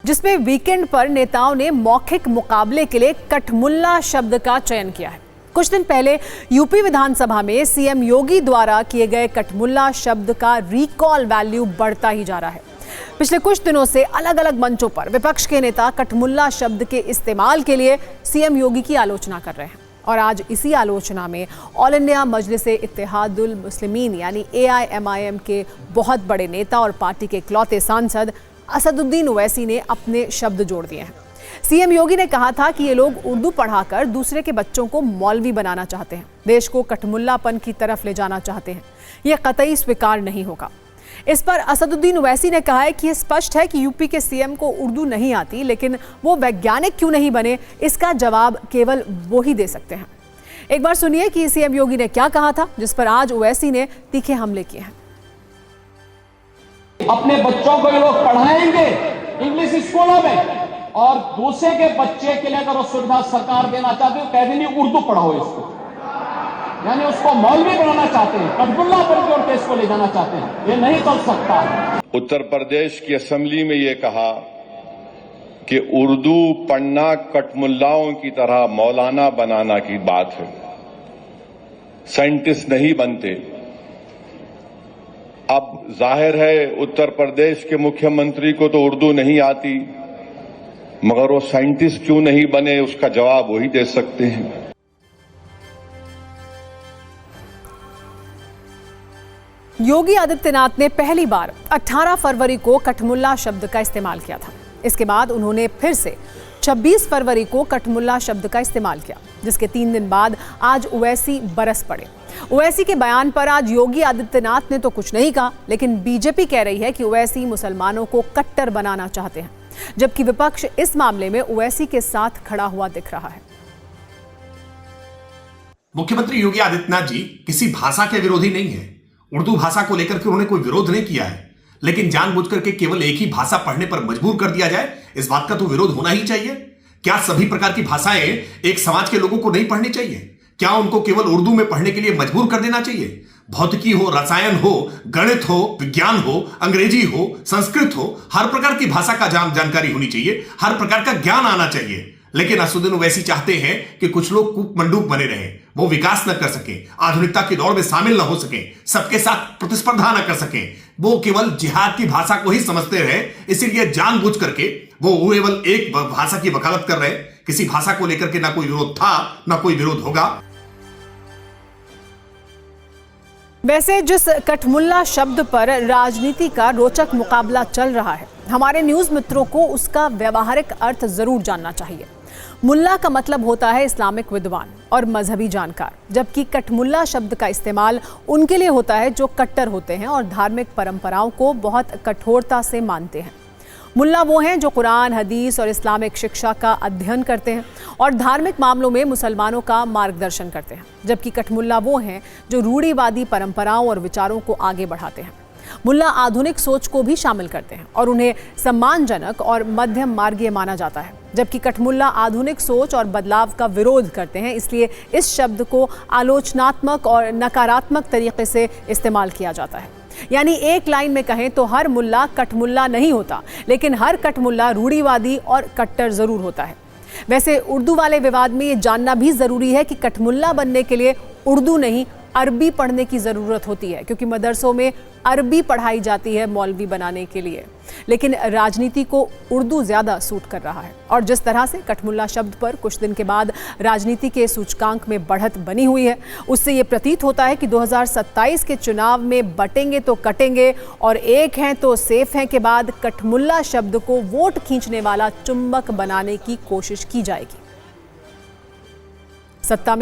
जिसमें वीकेंड पर नेताओं ने मौखिक मुकाबले के लिए कठमुल्ला शब्द का चयन किया है। कुछ दिन पहले यूपी विधानसभा में सीएम योगी द्वारा किए गए कठमुल्ला शब्द का रिकॉल वैल्यू बढ़ता ही जा रहा है। पिछले कुछ दिनों से अलग अलग मंचों पर विपक्ष के नेता कठमुल्ला शब्द के इस्तेमाल के लिए सीएम योगी की आलोचना कर रहे हैं और आज इसी आलोचना में ऑल इंडिया मजलिसे इत्तेहादुल मुस्लिमीन यानी AIMIM के बहुत बड़े नेता और पार्टी के इकलौते सांसद असदुद्दीन ओवैसी ने अपने शब्द जोड़ दिए हैं। सीएम योगी ने कहा था कि ये लोग उर्दू पढ़ाकर दूसरे के बच्चों को मौलवी बनाना चाहते हैं, देश को कठमुल्लापन की तरफ ले जाना चाहते हैं। यह कतई स्वीकार नहीं होगा। इस पर असदुद्दीन ओवैसी ने कहा है कि यह स्पष्ट है कि यूपी के सीएम को उर्दू नहीं आती, लेकिन वो वैज्ञानिक क्यों नहीं बने, इसका जवाब केवल वो ही दे सकते हैं। एक बार सुनिए कि सीएम योगी ने क्या कहा था, जिस पर आज ओवैसी ने तीखे हमले किए हैं। अपने बच्चों को ये लोग पढ़ाएंगे इंग्लिश स्कूलों में और दूसरे के बच्चे के लिए अगर वो सुविधा सरकार देना चाहती है, कह देनी उर्दू पढ़ाओ इसको, यानी उसको मौलवी बनाना चाहते हैं, कठमुल्लापन की ओर देश को ले जाना चाहते हैं। ये नहीं चल सकता। उत्तर प्रदेश की असेंबली में ये कहा कि उर्दू पढ़ना कठमुल्लाओं की तरह मौलाना बनाना की बात है, साइंटिस्ट नहीं बनते। अब जाहिर है उत्तर प्रदेश के मुख्यमंत्री को तो उर्दू नहीं आती, मगर वो साइंटिस्ट क्यों नहीं बने, उसका जवाब वही दे सकते हैं। योगी आदित्यनाथ ने पहली बार 18 फरवरी को कठमुल्ला शब्द का इस्तेमाल किया था। इसके बाद उन्होंने फिर से 26 फरवरी को कठमुल्ला शब्द का इस्तेमाल किया, जिसके 3 दिन बाद आज ओवैसी बरस पड़े। ओवैसी के बयान पर आज योगी आदित्यनाथ ने तो कुछ नहीं कहा, लेकिन बीजेपी कह रही है कि ओवैसी मुसलमानों को कट्टर बनाना चाहते हैं, जबकि विपक्ष इस मामले में ओवैसी के साथ खड़ा हुआ दिख रहा है। मुख्यमंत्री योगी आदित्यनाथ जी किसी भाषा के विरोधी नहीं है। उर्दू भाषा को लेकर के उन्होंने कोई विरोध नहीं किया है, लेकिन जानबूझकर के केवल एक ही भाषा पढ़ने पर मजबूर कर दिया जाए, इस बात का तो विरोध होना ही चाहिए। क्या सभी प्रकार की भाषाएं एक समाज के लोगों को नहीं पढ़नी चाहिए? क्या उनको केवल उर्दू में पढ़ने के लिए मजबूर कर देना चाहिए? भौतिकी हो, रसायन हो, गणित हो, विज्ञान हो, अंग्रेजी हो, संस्कृत हो, हर प्रकार की भाषा का जानकारी होनी चाहिए, हर प्रकार का ज्ञान आना चाहिए। लेकिन असदुद्दीन ओवैसी चाहते हैं कि कुछ लोग कूक मंडूक बने रहें, वो विकास न कर सके, आधुनिकता की दौड़ में शामिल न हो सके, सबके साथ प्रतिस्पर्धा न कर सके, वो केवल जिहाद की भाषा को ही समझते रहे। इसीलिए जानबूझ करके वो केवल एक भाषा की वकालत कर रहे। किसी भाषा को लेकर के ना कोई विरोध था, ना कोई विरोध होगा। वैसे जिस कठमुल्ला शब्द पर राजनीति का रोचक मुकाबला चल रहा है, हमारे न्यूज मित्रों को उसका व्यवहारिक अर्थ जरूर जानना चाहिए। मुल्ला का मतलब होता है इस्लामिक विद्वान और मजहबी जानकार, जबकि कठमुल्ला शब्द का इस्तेमाल उनके लिए होता है जो कट्टर होते हैं और धार्मिक परंपराओं को बहुत कठोरता से मानते हैं। मुल्ला वो हैं जो कुरान, हदीस और इस्लामिक शिक्षा का अध्ययन करते हैं और धार्मिक मामलों में मुसलमानों का मार्गदर्शन करते हैं, जबकि कठमुल्ला वो हैं जो रूढ़िवादी परंपराओं और विचारों को आगे बढ़ाते हैं। मुल्ला आधुनिक सोच को भी शामिल करते हैं और उन्हें सम्मानजनक और मध्यम मार्गीय माना जाता है, जबकि कठमुल्ला आधुनिक सोच और बदलाव का विरोध करते हैं। इसलिए इस शब्द को आलोचनात्मक और नकारात्मक तरीके से इस्तेमाल किया जाता है। यानी एक लाइन में कहें तो हर मुल्ला कठमुल्ला नहीं होता, लेकिन हर कठमुल्ला रूढ़िवादी और कट्टर जरूर होता है। वैसे उर्दू वाले विवाद में ये जानना भी जरूरी है कि कठमुल्ला बनने के लिए उर्दू नहीं अरबी पढ़ने की ज़रूरत होती है, क्योंकि मदरसों में अरबी पढ़ाई जाती है मौलवी बनाने के लिए, लेकिन राजनीति को उर्दू ज़्यादा सूट कर रहा है। और जिस तरह से कठमुल्ला शब्द पर कुछ दिन के बाद राजनीति के सूचकांक में बढ़त बनी हुई है, उससे ये प्रतीत होता है कि 2027 के चुनाव में बटेंगे तो कटेंगे और एक हैं तो सेफ हैं के बाद कठमुल्ला शब्द को वोट खींचने वाला चुंबक बनाने की कोशिश की जाएगी। सत्ता में